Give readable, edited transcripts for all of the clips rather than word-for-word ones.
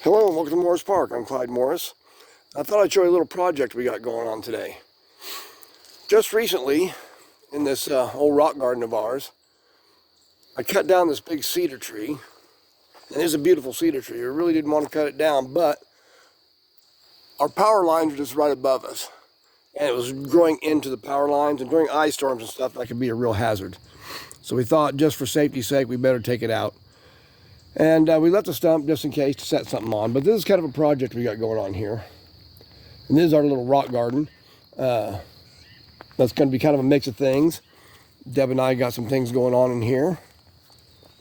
Hello and welcome to Morris Park. I'm Clyde Morris. I thought I'd show you a little project we got going on today. Just recently, in this old rock garden of ours, I cut down this big cedar tree. And it's a beautiful cedar tree. I really didn't want to cut it down, but our power lines were just right above us. And it was growing into the power lines, and during ice storms and stuff, that could be a real hazard. So we thought, just for safety's sake, we better take it out. And we left the stump just in case to set something on. But this is kind of a project we got going on here. And this is our little rock garden. That's going to be kind of a mix of things. Deb and I got some things going on in here.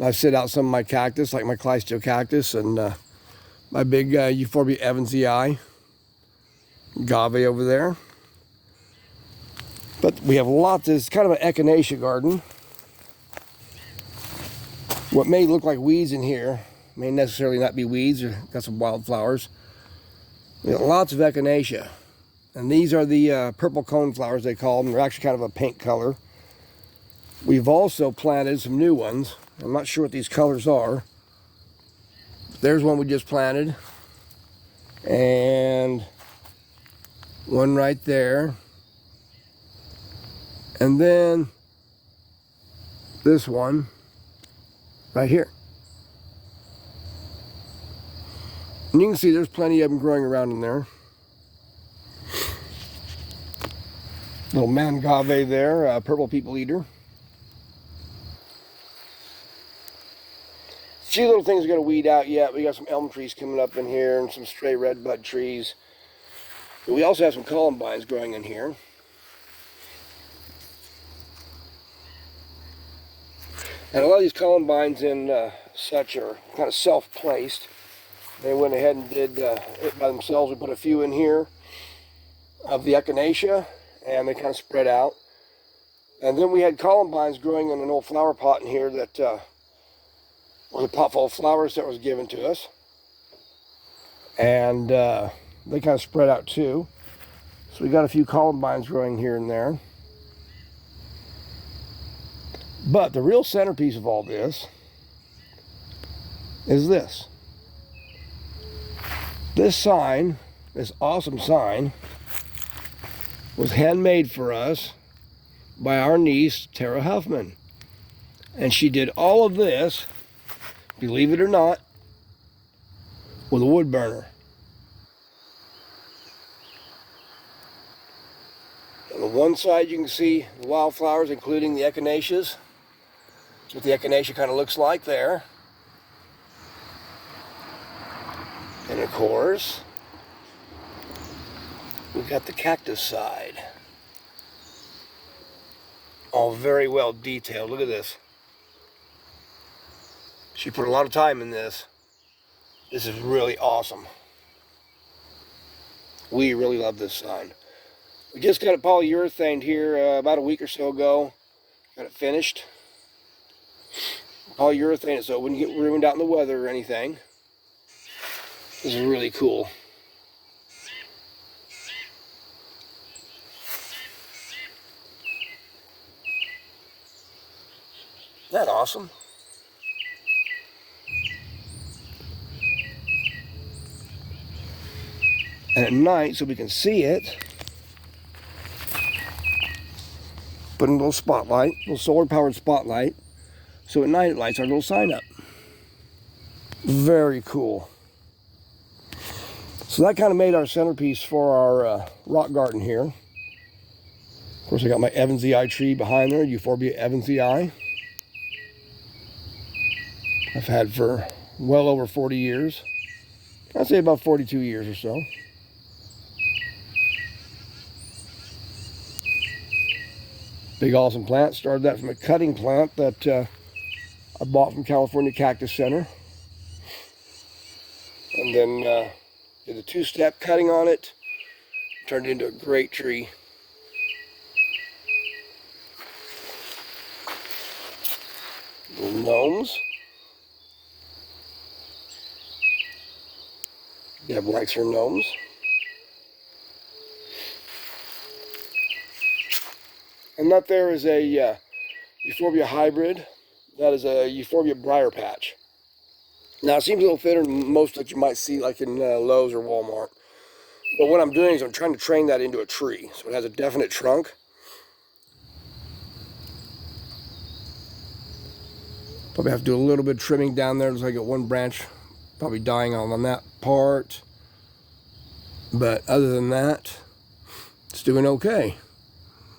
I set out some of my cactus, like my Clysteo cactus and my big Euphorbia evansii agave over there. But we have lots. It's kind of an echinacea garden. What may look like weeds in here may necessarily not be weeds. We've got some wildflowers. We got lots of echinacea. And these are the purple cone flowers, they call them. They're actually kind of a pink color. We've also planted some new ones. I'm not sure what these colors are. There's one we just planted. And one right there. And then this one right here. And you can see there's plenty of them growing around in there. Little mangave there, purple people eater. A few little things we got to weed out yet. We got some elm trees coming up in here and some stray redbud trees. But we also have some columbines growing in here. And a lot of these columbines and such are kind of self-placed. They went ahead and did it by themselves. We put a few in here of the echinacea, and they kind of spread out. And then we had columbines growing in an old flower pot in here that was a pot full of flowers that was given to us. And they kind of spread out too. So we got a few columbines growing here and there. But the real centerpiece of all this is this. This sign, this awesome sign, was handmade for us by our niece, Tara Huffman. And she did all of this, believe it or not, with a wood burner. On the one side you can see the wildflowers, including the echinaceas. That's what the echinacea kind of looks like there. And of course, we've got the cactus side. All very well detailed. Look at this. She put a lot of time in this. This is really awesome. We really love this sign. We just got it polyurethaned here about a week or so ago. Got it finished. Polyurethane it so it wouldn't get ruined out in the weather or anything. This is really cool. Isn't that awesome? And at night, so we can see it, put in a little spotlight, a little solar-powered spotlight, so at night it lights our little sign up. Very cool. So that kind of made our centerpiece for our rock garden here. Of course, I got my evansii tree behind there, Euphorbia evansii. I've had for well over 40 years. I'd say about 42 years or so. Big awesome plant. Started that from a cutting plant that I bought from California Cactus Center. And then did a two-step cutting on it. Turned it into a great tree. Little gnomes. Deb likes her gnomes. And that there is a Euphorbia hybrid. That is a Euphorbia briar patch. Now, it seems a little thinner than most that you might see like in Lowe's or Walmart. But what I'm doing is I'm trying to train that into a tree, so it has a definite trunk. Probably have to do a little bit of trimming down there. Looks like I got one branch probably dying on that part. But other than that, it's doing okay.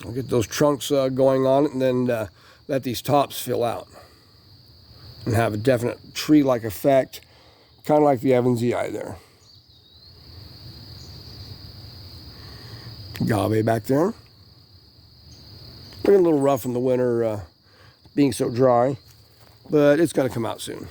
I'll get those trunks going on it and then let these tops fill out. And have a definite tree-like effect, kind of like the Evans EI there. Agave back there. Looking a little rough in the winter, being so dry, but it's going to come out soon.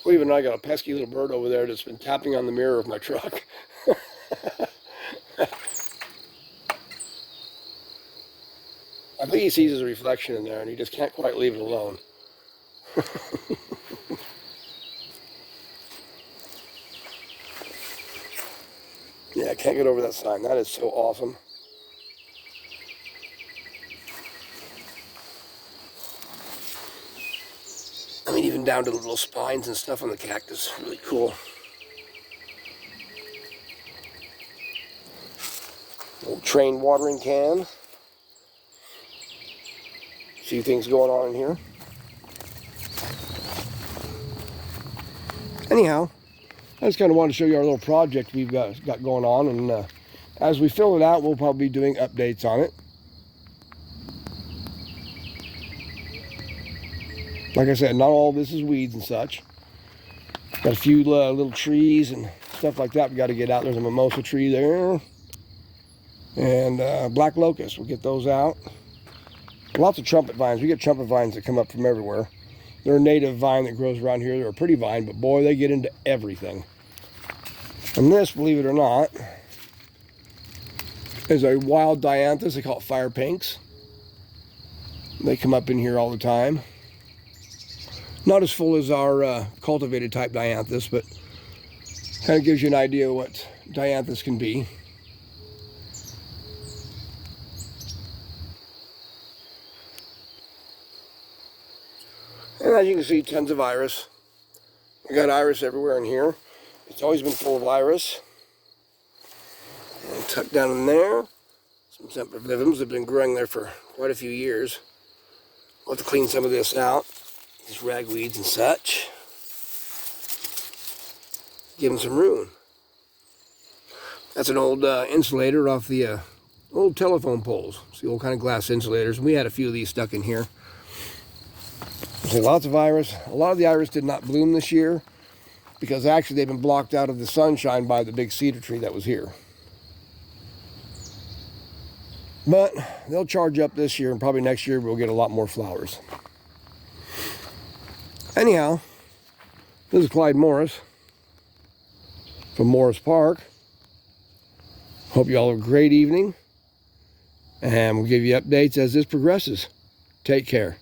Believe it or not, I got a pesky little bird over there that's been tapping on the mirror of my truck. I think he sees his reflection in there and he just can't quite leave it alone. Yeah, I can't get over that sign. That is so awesome. I mean, even down to the little spines and stuff on the cactus. Really cool. Little train watering can. A few things going on in here. Anyhow, I just kind of wanted to show you our little project we've got going on, and as we fill it out, we'll probably be doing updates on it. Like I said, not all this is weeds and such. Got a few little trees and stuff like that we got to get out. There's a mimosa tree there. And black locust, we'll get those out. Lots of trumpet vines. We get trumpet vines that come up from everywhere. They're a native vine that grows around here. They're a pretty vine, but boy, they get into everything. And this, believe it or not, is a wild dianthus. They call it fire pinks. They come up in here all the time. Not as full as our cultivated type dianthus, but kind of gives you an idea of what dianthus can be. And as you can see, tons of iris. We got iris everywhere in here. It's always been full of iris. And tucked down in there, some sempervivums have been growing there for quite a few years. We'll have to clean some of this out, these ragweeds and such. Give them some room. That's an old insulator off the old telephone poles. It's the old kind of glass insulators. We had a few of these stuck in here. There's lots of iris. A lot of the iris did not bloom this year because actually they've been blocked out of the sunshine by the big cedar tree that was here. But they'll charge up this year, and probably next year we'll get a lot more flowers. Anyhow, this is Clyde Morris from Morris Park. Hope you all have a great evening, and we'll give you updates as this progresses. Take care.